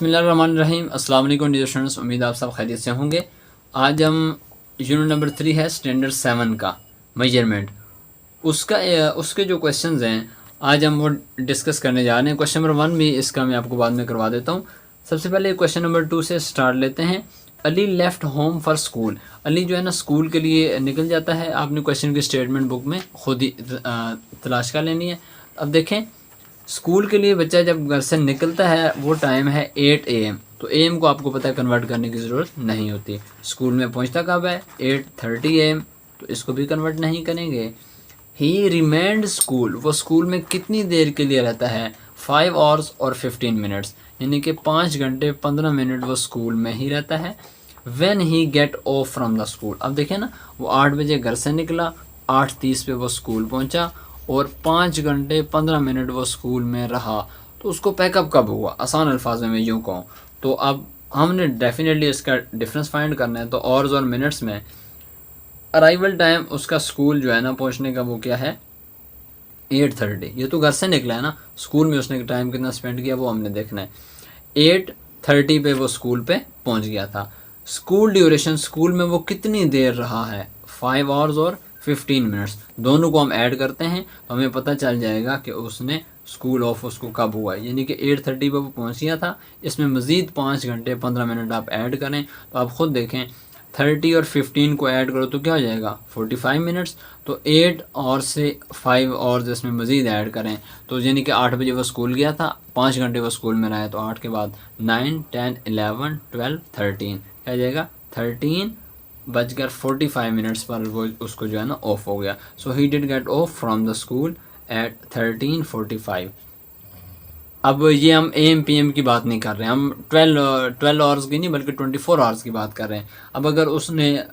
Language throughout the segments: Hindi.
बिस्मिल्लाहिर्रहमानिर्रहीम। अस्सलाम वालेकुम डियर स्टूडेंट्स, उम्मीद आप सब खैरियत से होंगे। आज हम यूनिट नंबर 3 है स्टैंडर्ड 7 का मेजरमेंट, उसके जो क्वेश्चंस हैं आज हम वो डिस्कस करने जा रहे हैं। क्वेश्चन नंबर 1 भी इसका मैं आपको बाद में करवा देता हूँ। सबसे पहले क्वेश्चन नंबर 2 से स्टार्ट लेते हैं। Ali left home for school. Ali जो है ना स्कूल के लिए निकल जाता है। आपने क्वेश्चन की स्टेटमेंट बुक में खुद ही तलाश कर लेनी है। अब देखें, स्कूल के लिए बच्चा जब घर से निकलता है वो टाइम है 8 AM। तो AM को आपको पता है कन्वर्ट करने की ज़रूरत नहीं होती। स्कूल में पहुंचता कब है? 8:30 AM। तो इसको भी कन्वर्ट नहीं करेंगे। ही रिमेंड स्कूल, वो स्कूल में कितनी देर के लिए रहता है? 5 आवर्स और 15 मिनट्स, यानी कि 5 घंटे 15 मिनट वो स्कूल में ही रहता है। When he get off from the school, अब देखें ना, वो 8 बजे घर से निकला, 8:30 पे वो स्कूल पहुंचा और 5 घंटे 15 मिनट वो स्कूल में रहा। तो उसको पैकअप कब हुआ? आसान अल्फाज में मैं यूँ कहूँ तो अब हमने डेफिनेटली इसका डिफरेंस फाइंड करना है। तो आवर्स और मिनट्स में अराइवल टाइम उसका स्कूल जो है ना पहुंचने का वो क्या है? 8:30। ये तो घर से निकला है ना, स्कूल में उसने टाइम कितना स्पेंड किया वो हमने देखना है। 8:30 पे वो स्कूल पे पहुंच गया था। स्कूल ड्यूरेशन, स्कूल में वो कितनी देर रहा है? 5 आवर्स और 15 मिनट्स। दोनों को हम ऐड करते हैं तो हमें पता चल जाएगा कि उसने स्कूल ऑफ उसको कब हुआ है, यानी कि 8:30 पे वो पहुंच गया था। इसमें मज़ीद 5 घंटे 15 मिनट आप ऐड करें तो आप ख़ुद देखें 30 और 15 को ऐड करो तो क्या हो जाएगा? 45 मिनट्स। तो 8 और से 5 और इसमें मज़ीद ऐड करें तो यानी कि 8 बजे वो स्कूल गया था, 5 घंटे वो स्कूल में रहा है। तो 8 के बाद 9, 10, 11, 12, 13 क्या हो जाएगा? 13:45 पर वो उसको जो है ना ऑफ हो गया। So he did get off from the school at 13:45। अब ये हम AM PM की बात नहीं कर रहे हैं, हम 12 आवर्स की नहीं बल्कि 24 आवर्स की बात कर रहे हैं। अब अगर उसने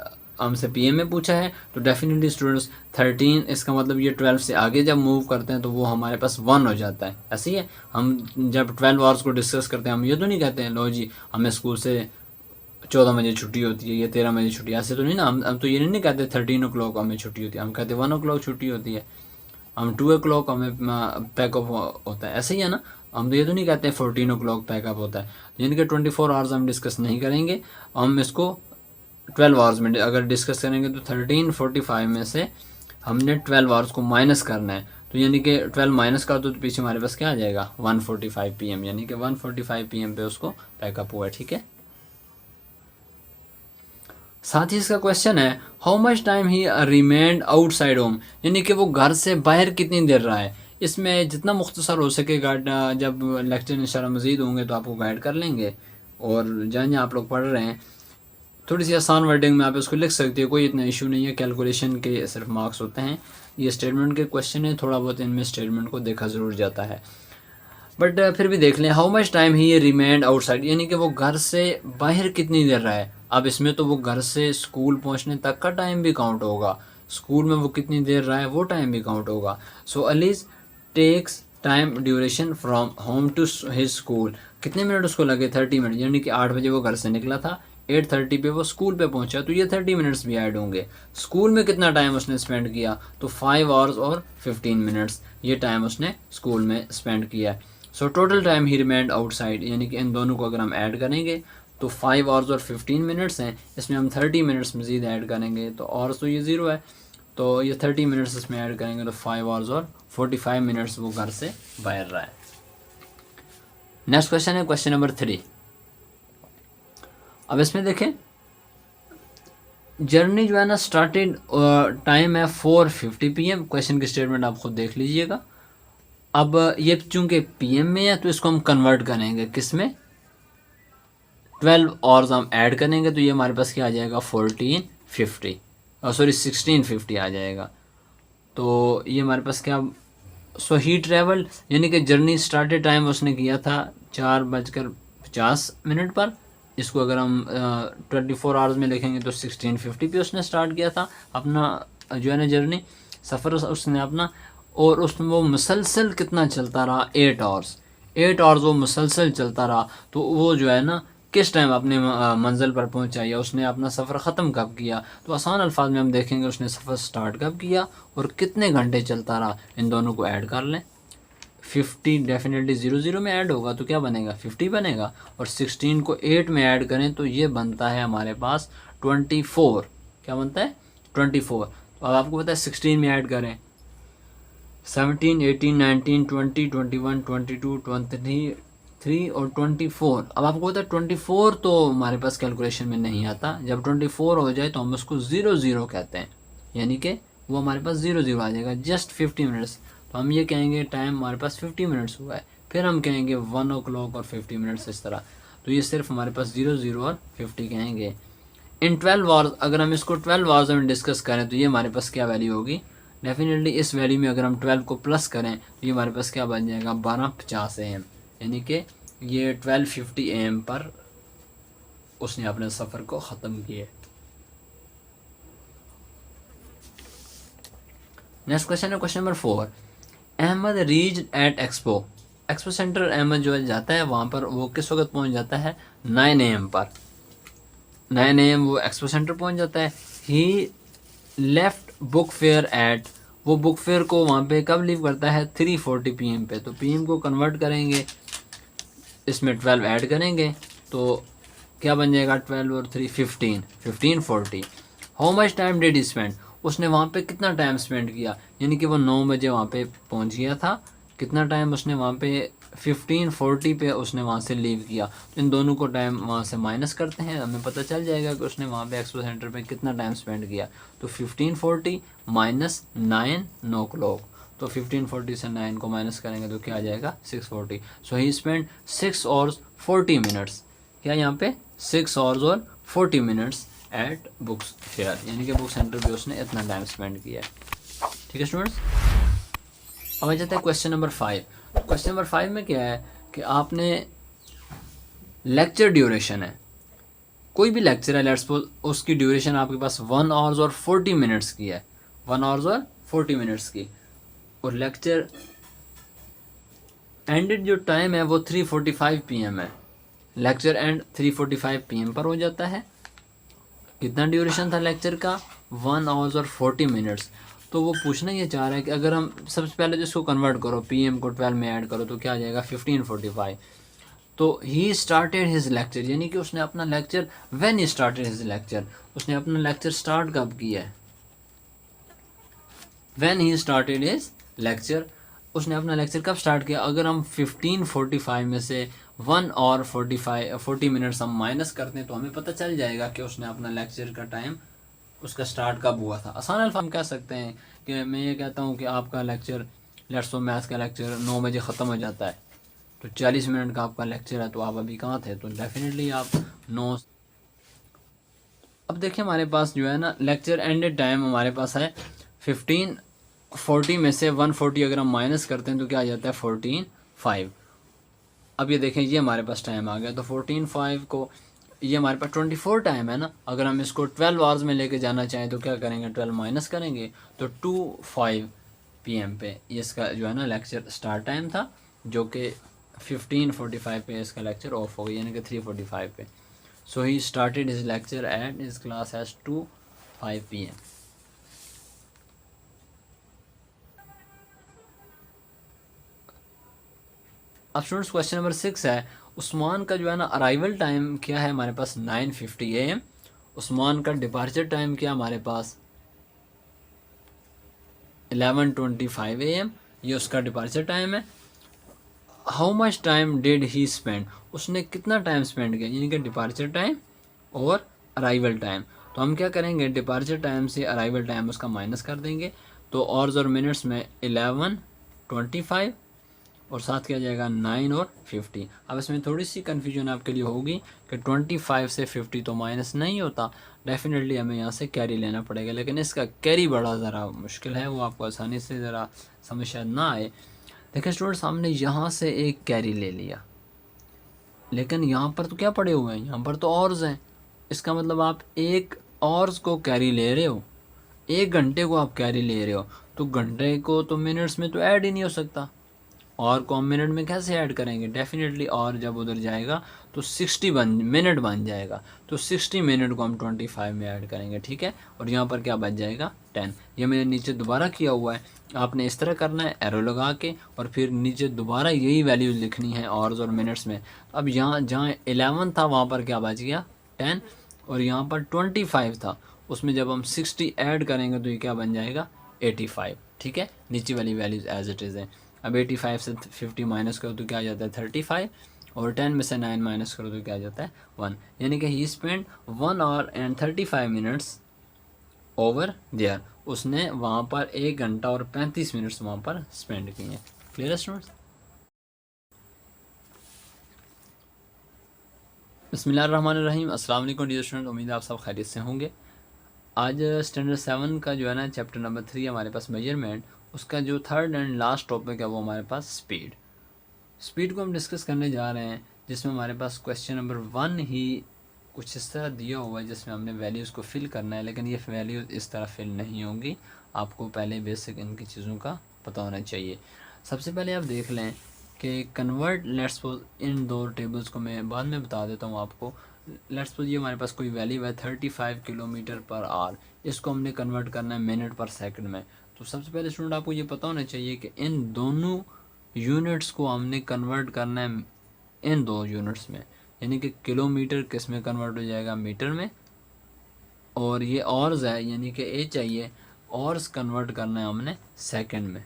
हमसे PM में पूछा है तो डेफिनेटली स्टूडेंट्स 13, इसका मतलब ये 12 से आगे जब मूव करते हैं तो वो हमारे पास 1 हो जाता है। ऐसे ही है, हम जब 12 आवर्स को डिस्कस करते हैं हम ये तो नहीं कहते हैं लो जी हमें स्कूल से 14 बजे छुट्टी होती है या 13 बजे छुट्टी, ऐसे तो नहीं ना। हम तो ये नहीं कहते 13 o'clock हमें छुट्टी होती है, हम कहते 1 o'clock छुट्टी होती है, हम 2 o'clock हमें पैकअप होता है। ऐसे ही है ना, हम तो ये तो नहीं कहते 14 o'clock पैकअप होता है। यानी कि 24 आवर्स हम डिस्कस नहीं करेंगे, हम इसको 12 आवर्स में अगर डिस्कस करेंगे तो 13:45 में से हमने 12 आवर्स को माइनस करना है। तो यानी कि 12 माइनस कर दो तो पीछे हमारे पास क्या आ जाएगा? 1:45 PM, यानी कि 1:45 PM पे उसको पैकअप हुआ है। ठीक है, साथ ही इसका क्वेश्चन है how much time he remained outside home, यानी कि वो घर से बाहर कितनी देर रहा है। इसमें जितना मुख्तसर हो सके जब लेक्चर इंशाल्लाह मज़ीद होंगे तो आपको गाइड कर लेंगे। और जहाँ जहाँ आप लोग पढ़ रहे हैं थोड़ी सी आसान वर्डिंग में आप इसको लिख सकते हो, कोई इतना इशू नहीं है। कैलकुलेशन के सिर्फ मार्क्स होते हैं। ये स्टेटमेंट के क्वेश्चन है, थोड़ा बहुत इनमें स्टेटमेंट को देखा ज़रूर जाता है, बट फिर भी देख लें। How much time he remained outside, यानी कि वो घर से बाहर कितनी देर रहा है। अब इसमें तो वो घर से स्कूल पहुंचने तक का टाइम भी काउंट होगा, स्कूल में वो कितनी देर रहा है वो टाइम भी काउंट होगा। So Ali's takes time duration from home to his school, कितने मिनट उसको लगे? 30 मिनट, यानी कि 8 बजे वो घर से निकला था, 8:30 पे वो स्कूल पे पहुंचा, तो ये 30 मिनट्स भी ऐड होंगे। स्कूल में कितना टाइम उसने स्पेंड किया? तो 5 आवर्स और 15 मिनट्स ये टाइम उसने स्कूल में स्पेंड किया है। सो टोटल टाइम ही रिमेंड आउटसाइड, यानी कि इन दोनों को अगर हम ऐड करेंगे तो 5 आवर्स और 15 मिनट्स हैं, इसमें हम 30 मिनट्स मज़ीद ऐड करेंगे तो आवर्स तो ये 0 है, तो ये 30 मिनट्स इसमें ऐड करेंगे तो 5 आवर्स और 45 मिनट्स वो घर से बाहर रहा है। नेक्स्ट क्वेश्चन है क्वेश्चन नंबर 3। अब इसमें देखें जर्नी जो है ना स्टार्टेड टाइम है 4:50 PM। क्वेश्चन की स्टेटमेंट आप खुद देख लीजिएगा। अब ये चूंकि PM में है तो इसको हम कन्वर्ट करेंगे किस में? 12 आवर्स हम ऐड करेंगे तो ये हमारे पास क्या आ जाएगा? 1650 आ जाएगा। तो ये हमारे पास क्या? सो ही ट्रेवल, यानी कि जर्नी स्टार्टेड टाइम उसने किया था 4:50 पर। इसको अगर हम 24 आवर्स में लिखेंगे तो 1650 पे उसने स्टार्ट किया था अपना जो है ना जर्नी, सफ़र उसने अपना। और उसमें वो मुसलसल कितना चलता रहा? 8 आवर्स। 8 आवर्स वो मुसलसल चलता रहा। तो वो जो है ना किस टाइम अपने मंजिल पर पहुंचा या उसने अपना सफ़र ख़त्म कब किया? तो आसान अल्फाज में हम देखेंगे उसने सफ़र स्टार्ट कब किया और कितने घंटे चलता रहा, इन दोनों को ऐड कर लें। 50 डेफिनेटली 0 0 में ऐड होगा तो क्या बनेगा 50 बनेगा, और 16 को 8 में ऐड करें तो ये बनता है हमारे पास 24। क्या बनता है 24। तो अब आपको पता है 16 में ऐड करें 17 18 19 20 21 22 23 और 24। अब आपको पता है 24 तो हमारे पास कैलकुलेशन में नहीं आता, जब 24 हो जाए तो हम उसको 0 0 कहते हैं, यानी कि वो हमारे पास 0 0 आ जाएगा जस्ट 50 मिनट्स। तो हम ये कहेंगे टाइम हमारे पास 50 मिनट्स हुआ है, फिर हम कहेंगे 1 o'clock और 50 मिनट्स इस तरह। तो ये सिर्फ हमारे पास 0 0 और 50 कहेंगे। इन 12 आवर्स अगर हम इसको 12 आवर्स में डिस्कस करें तो ये हमारे पास क्या वैल्यू होगी, डेफिनेटली इस वैल्यू में अगर हम 12 को प्लस करें तो ये हमारे पास क्या बन जाएगा 12:50 AM, यानी कि ये 12:50 AM पर उसने अपने सफ़र को ख़त्म किया। नेक्स्ट क्वेश्चन है question number 4। Ahmad reach at expo centre. Ahmad जो है जाता है वहाँ पर, वो किस वक्त पहुँच जाता है 9 AM पर। 9 AM वो एक्सपो सेंटर पहुँच जाता है। ही लेफ्ट बुक फेयर एट, वो बुक फेयर को वहाँ पे कब लीव करता है 3:40 PM पे। तो PM को कन्वर्ट करेंगे, इसमें 12 ऐड करेंगे तो क्या बन जाएगा 12 और 3 15 15:40। How much time did he spend, उसने वहाँ पे कितना टाइम स्पेंड किया, यानी कि वो 9 बजे वहाँ पे पहुँच गया था, कितना टाइम उसने वहाँ पे 15:40 पे उसने वहाँ से लीव किया। तो इन दोनों को टाइम वहाँ से माइनस करते हैं, हमें पता चल जाएगा कि उसने वहाँ पे एक्सपो सेंटर पे कितना टाइम स्पेंड किया। तो 15:40 माइनस 9 o'clock, तो 15:40 से 9 को माइनस करेंगे तो क्या आ जाएगा 6:40। सो ही स्पेंड 6 hours 40 minutes, क्या यहाँ पे 6 hours और 40 minutes एट बुक्स फेयर, यानी कि बुक सेंटर पे उसने इतना टाइम स्पेंड किया है। ठीक है स्टूडेंट्स, अब आ जाता है क्वेश्चन नंबर 5। क्वेश्चन नंबर 5 में क्या है कि आपने लेक्चर ड्यूरेशन है, कोई भी लेक्चर है लेट्स सपोज, उसकी ड्यूरेशन आपके पास 1 hours और 40 minutes की है, 1 hours और 40 minutes की, और लेक्चर एंडेड जो टाइम है वो 3:45 PM है। लेक्चर एंड 3:45 PM पर हो जाता है। कितना ड्यूरेशन था लेक्चर का 1 hours और 40 minutes। तो वो पूछना ये चाह रहा है कि अगर हम सबसे पहले जो इसको कन्वर्ट करो PM को 12 में ऐड करो तो क्या आ जाएगा 15:45। तो ही स्टार्टेड हिज लेक्चर, यानी कि उसने अपना lecture when he started his lecture, उसने अपना लेक्चर स्टार्ट कब किया है when he started his lecture, उसने अपना लेक्चर कब स्टार्ट किया। अगर हम 15:45 में से 1 hour 40 minutes हम माइनस करते हैं तो हमें पता चल जाएगा कि उसने अपना लेक्चर का टाइम उसका स्टार्ट कब हुआ था। आसान अल्फाज हम कह सकते हैं कि मैं ये कहता हूँ कि आपका लेक्चर लेट्स सो मैथ्स का लेक्चर 9 बजे ख़त्म हो जाता है, तो 40 मिनट का आपका लेक्चर है, तो आप अभी कहाँ थे, तो डेफिनेटली आप 9। अब देखिए हमारे पास जो है ना लेक्चर एंडेड टाइम हमारे पास है 15:40 में से 1:40 अगर हम माइनस करते हैं तो क्या आ जाता है 14:05। अब ये देखें ये हमारे पास टाइम आ गया, तो 14:05 को ये हमारे पास 24 टाइम है ना। अगर हम इसको 12 आवर्स में लेके जाना चाहें तो क्या करेंगे 12 माइनस करेंगे तो 2:05 PM पे ये इसका जो है ना लेक्चर स्टार्ट टाइम था, जो कि 15:45 पे इसका लेक्चर ऑफ हो गया, यानी कि 3:45 पे। So he started his lecture at his class as 2:05 PM। अब स्टूडेंट्स क्वेश्चन नंबर 6 है, उस्मान का जो है ना अराइवल टाइम क्या है हमारे पास 9:50 AM। उस्मान का डिपार्चर टाइम क्या हमारे पास 11:25 AM, ये उसका डिपार्चर टाइम है। How much time did he spend, उसने कितना टाइम स्पेंड किया, यानी कि डिपार्चर टाइम और अराइवल टाइम। तो हम क्या करेंगे डिपार्चर टाइम से अराइवल टाइम उसका माइनस कर देंगे, तो आवर्स और मिनट्स में 11:25 और साथ क्या जाएगा 9 और 50। अब इसमें थोड़ी सी कन्फ्यूजन आपके लिए होगी कि 25 से 50 तो माइनस नहीं होता, डेफिनेटली हमें यहाँ से कैरी लेना पड़ेगा, लेकिन इसका कैरी बड़ा ज़रा मुश्किल है, वो आपको आसानी से ज़रा समझ शायद ना आए। देखिए स्टूडेंट्स हमने यहाँ से एक कैरी ले लिया, लेकिन यहाँ पर तो क्या पड़े हुए हैं, यहाँ पर तो ऑर्स हैं, इसका मतलब आप एक ऑर्स को कैरी ले रहे हो, 1 घंटे को आप कैरी ले रहे हो, तो घंटे को तो मिनट्स में तो ऐड ही नहीं हो सकता, और को हम मिनट में कैसे ऐड करेंगे, डेफिनेटली और जब उधर जाएगा तो 60 मिनट बन जाएगा, तो 60 मिनट को हम 25 में ऐड करेंगे, ठीक है। और यहाँ पर क्या बच जाएगा 10। ये मैंने नीचे दोबारा किया हुआ है, आपने इस तरह करना है एरो लगा के, और फिर नीचे दोबारा यही वैल्यूज लिखनी है आवर्स और मिनट्स में। अब यहाँ जहाँ 11 था वहाँ पर क्या बच गया 10, और यहाँ पर 25 था, उसमें जब हम 60 ऐड करेंगे तो ये क्या बन जाएगा 85, ठीक है। नीचे वाली वैल्यूज एज इट इज़ है। अब 85 से 50 माइनस करो तो क्या आ जाता है 35, और 10 में से 9 माइनस करो तो क्या आ जाता है 1, यानी कि he spend 1 hour and 35 minutes over there, उसने वहाँ पर 1 घंटा और 35 मिनट्स वहाँ पर स्पेंड किए हैं। Clear students? बिस्मिल्लाहिर्रहमानिर्रहीम, अस्सलाम वालेकुम डियर स्टूडेंट, उम्मीद है आप सब खैरियत से होंगे। आज स्टैंडर्ड 7 का जो है ना चैप्टर नंबर 3 हमारे पास मेजरमेंट, उसका जो थर्ड एंड लास्ट टॉपिक है वो हमारे पास स्पीड को हम डिस्कस करने जा रहे हैं, जिसमें हमारे पास क्वेश्चन नंबर 1 ही कुछ इस तरह दिया हुआ है जिसमें हमने वैल्यूज़ को फिल करना है, लेकिन ये वैल्यूज़ इस तरह फिल नहीं होंगी, आपको पहले बेसिक इनकी चीज़ों का पता होना चाहिए। सबसे पहले आप देख लें कि कन्वर्ट, लेट्स सपोज इन दो टेबल्स को मैं बाद में बता देता हूँ आपको। लेट्स सपोज ये हमारे पास कोई वैल्यू है 35 किलोमीटर पर आवर, इसको हमने कन्वर्ट करना है मिनट पर सेकंड में। तो सबसे पहले स्टूडेंट आपको ये पता होना चाहिए कि इन दोनों यूनिट्स को हमने कन्वर्ट करना है इन दो यूनिट्स में, यानी कि किलोमीटर किस में कन्वर्ट हो जाएगा मीटर में, और ये ऑर्स है यानी कि ए चाहिए, ऑर्स कन्वर्ट करना है हमने सेकंड में।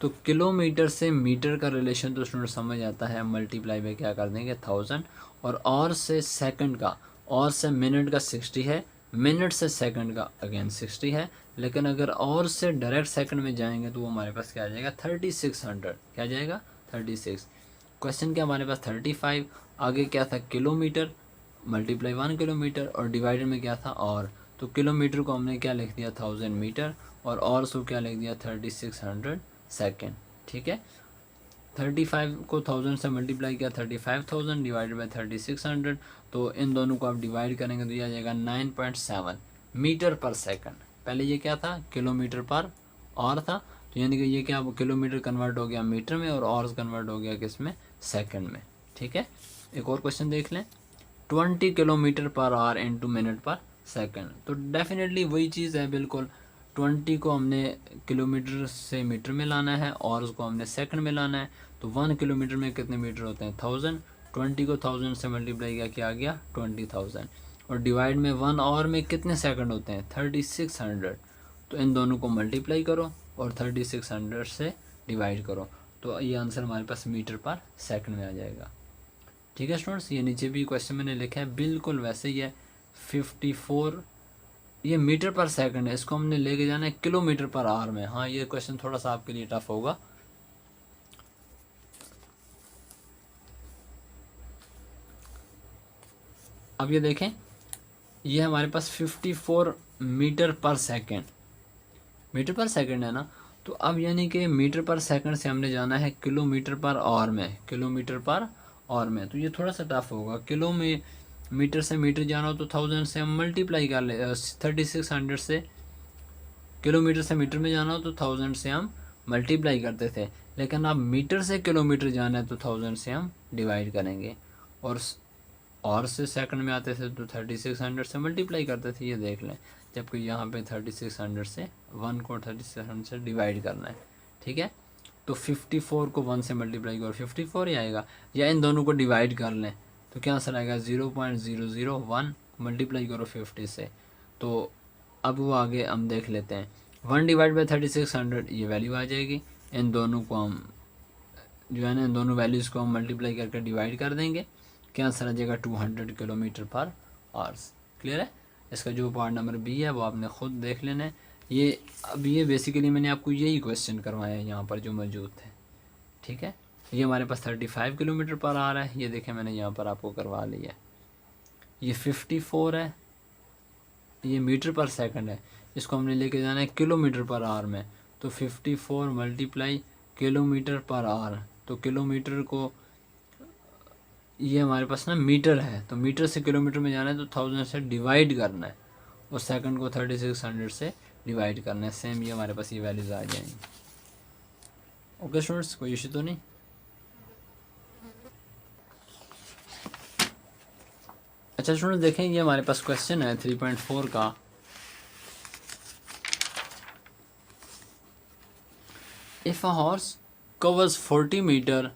तो किलोमीटर से मीटर का रिलेशन तो स्टूडेंट समझ आता है, मल्टीप्लाई में क्या कर देंगे 1000, और ऑर से सेकंड का, और से मिनट का 60 है, मिनट से सेकंड का अगेन 60 है, लेकिन अगर और से डायरेक्ट सेकंड में जाएंगे तो वो हमारे पास क्या आ जाएगा 3600, क्या आ जाएगा 36। क्वेश्चन क्या हमारे पास 35, आगे क्या था किलोमीटर, मल्टीप्लाई 1 किलोमीटर, और डिवाइडेड में क्या था और, तो किलोमीटर को हमने क्या लिख दिया 1000 मीटर, और सो क्या लिख दिया 3600 सेकेंड, ठीक है। 35 को 1000 से मल्टीप्लाई किया 35,000 डिवाइडेड बाई 3600, तो इन दोनों को आप डिवाइड करेंगे तो ये आ जाएगा 9.7 मीटर पर सेकंड। पहले ये क्या था किलोमीटर पर और था, तो यानी कि ये क्या किलोमीटर कन्वर्ट हो गया मीटर में, और ऑर्स कन्वर्ट हो गया किस में सेकंड में, ठीक है। एक और क्वेश्चन देख लें, 20 kilometre per hour into minute पर सेकंड, तो डेफिनेटली वही चीज़ है बिल्कुल। 20 को हमने किलोमीटर से मीटर में लाना है, और उसको हमने सेकंड में लाना है, तो 1 किलोमीटर में कितने मीटर होते हैं 1000, 20 को 1000 से मल्टीप्लाई किया क्या आ गया 20,000, और डिवाइड में 1 आवर में कितने सेकंड होते हैं 3600, तो इन दोनों को मल्टीप्लाई करो और 3600 से डिवाइड करो, तो ये आंसर हमारे पास मीटर पर सेकंड में आ जाएगा, ठीक है स्टूडेंट्स। ये नीचे भी क्वेश्चन मैंने लिखा है बिल्कुल वैसे ही है। 54 ये मीटर पर सेकंड है, इसको हमने लेके जाना है किलोमीटर पर आवर में। हाँ ये क्वेश्चन थोड़ा सा आपके लिए टफ होगा। अब ये देखें, ये हमारे पास 54 मीटर पर सेकंड, मीटर पर सेकंड है ना, तो अब यानी कि मीटर पर सेकंड से हमने जाना है किलोमीटर पर आवर में, किलोमीटर पर आवर में, तो ये थोड़ा सा टफ होगा। किलो में मीटर से मीटर जाना हो तो 1000 से हम मल्टीप्लाई कर ले, 3600 से, किलोमीटर से मीटर में जाना हो तो 1000 से हम मल्टीप्लाई करते थे, लेकिन अब मीटर से किलोमीटर जाना है तो 1000 से हम डिवाइड करेंगे, और से सेकंड में आते थे तो 3600 से मल्टीप्लाई करते थे, ये देख लें। जबकि यहाँ पे 3600 से 1 को 3600 से डिवाइड करना है, ठीक है। तो 54 को 1 से मल्टीप्लाई करो 54 ही आएगा, या इन दोनों को डिवाइड कर लें तो क्या आंसर आएगा 0.001, मल्टीप्लाई करो 50 से, तो अब वो आगे हम देख लेते हैं। 1 डिवाइड बाई 3600 ये वैल्यू आ जाएगी, इन दोनों को हम जो है ना इन दोनों वैल्यूज़ को हम मल्टीप्लाई करके डिवाइड कर देंगे, क्या आंसर आ जाएगा 200 किलोमीटर पर आवर्स। क्लियर है। इसका जो पार्ट नंबर बी है वो आपने ख़ुद देख लेना है। ये अब ये बेसिकली मैंने आपको यही क्वेश्चन करवाया है यहाँ पर जो मौजूद थे, ठीक है। ये हमारे पास 35 किलोमीटर पर आ रहा है, ये देखें मैंने यहाँ पर आपको करवा लिया। ये 54 है, ये मीटर पर सेकंड है, इसको हमने लेके जाना है किलोमीटर पर आवर में, तो 54 मल्टीप्लाई किलोमीटर पर आवर, तो किलोमीटर को ये हमारे पास ना मीटर है, तो मीटर से किलोमीटर में जाना है तो 1000 से डिवाइड करना है, और सेकंड को 3600 से डिवाइड करना है। सेम ये हमारे पास ये वैल्यूज़ आ जाएंगी। ओके स्टूडेंट्स, कोई इशू तो नहीं। अच्छा स्टूडेंट्स देखें, ये हमारे पास क्वेश्चन है 3.4 का। If a horse covers 40 metre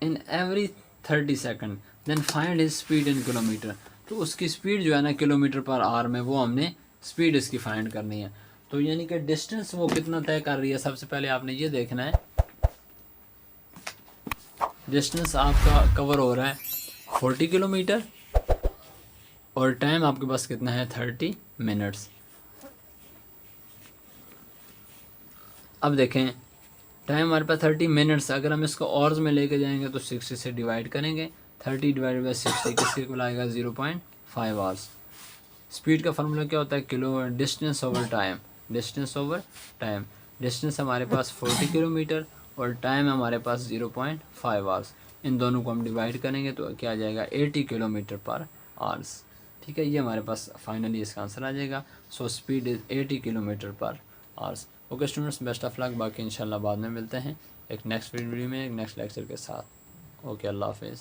in every 30 second then find his speed in kilometre. तो उसकी स्पीड जो है ना किलोमीटर पर आवर में, वो हमने स्पीड इसकी फाइंड करनी है। तो यानी कि डिस्टेंस वो कितना तय कर रही है, सबसे पहले आपने ये देखना है। डिस्टेंस आपका कवर हो रहा है 40 किलोमीटर और टाइम आपके पास कितना है 30 मिनट्स। अब देखें टाइम हमारे पास 30 मिनट्स, अगर हम इसको आवर्स में लेके जाएंगे तो 60 से डिवाइड करेंगे। 30 डिवाइड बाई 60 किसके को लाएगा 0.5 आवर्स। स्पीड का फार्मूला क्या होता है, kilo distance over time. Distance over time, distance हमारे पास 40 किलोमीटर और टाइम हमारे पास 0.5 आवर्स। इन दोनों को हम डिवाइड करेंगे तो क्या आ जाएगा 80 किलोमीटर पर आवर्स। ठीक है, ये हमारे पास फाइनली इसका आंसर आ जाएगा। सो स्पीड इज़ 80 किलोमीटर पर hours. Okay students, best of luck. बाकी इंशाल्लाह बाद में मिलते हैं एक नेक्स्ट वीडियो में, एक नेक्स्ट लेक्चर के साथ। ओके, अल्लाह हाफिज़।